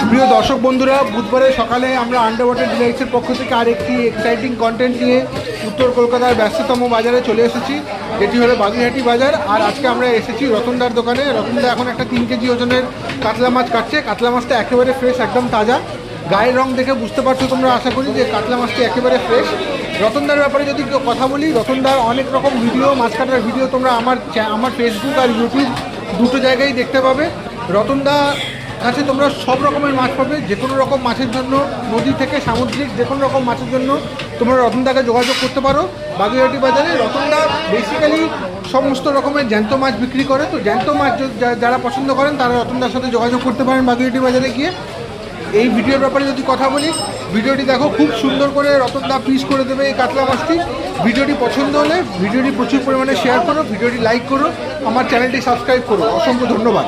প্রিয় দর্শক বন্ধুরা, বুধবারের সকালে আমরা আন্ডারওয়াটার ডিলাইটসের পক্ষ থেকে আরেকটি এক্সাইটিং কন্টেন্ট নিয়ে উত্তর কলকাতার ব্যস্ততম বাজারে চলে এসেছি, যেটি হলো বাগুইহাটি বাজার। আর আজকে আমরা এসেছি রতনদার দোকানে। রতনদা এখন একটা 3 কেজি ওজনের কাতলা মাছ কাটছে। কাতলা মাছটা একেবারে ফ্রেশ, একদম তাজা। গায়ের রং দেখে বুঝতে পারছো তোমরা, আশা করি, যে কাতলা মাছটি একেবারে ফ্রেশ। রতনদার ব্যাপারে যদি কেউ কথা বলি, রতনদার অনেক রকম ভিডিও, মাছ কাটার ভিডিও তোমরা আমার ফেসবুক আর ইউটিউব দুটো জায়গায় দেখতে পাবে। রতনদা কাছে তোমরা সব রকমের মাছ পাবে। যে কোনো রকম মাছের জন্য, নদী থেকে সামুদ্রিক যে কোনো রকম মাছের জন্য তোমরা রতনদাকে যোগাযোগ করতে পারো বাগুইহাটি বাজারে। রতনদা বেসিক্যালি সমস্ত রকমের জ্যান্ত মাছ বিক্রি করে। তো জ্যান্ত মাছ যারা পছন্দ করেন তারা রতনদার সাথে যোগাযোগ করতে পারেন বাগুইহাটি বাজারে গিয়ে। এই ভিডিওর ব্যাপারে যদি কথা বলি, ভিডিওটি দেখো, খুব সুন্দর করে রতনদা পিস করে দেবে এই কাতলা মাছটি। ভিডিওটি পছন্দ হলে ভিডিওটি প্রচুর পরিমাণে শেয়ার করো, ভিডিওটি লাইক করো, আমার চ্যানেলটি সাবস্ক্রাইব করো। অসংখ্য ধন্যবাদ।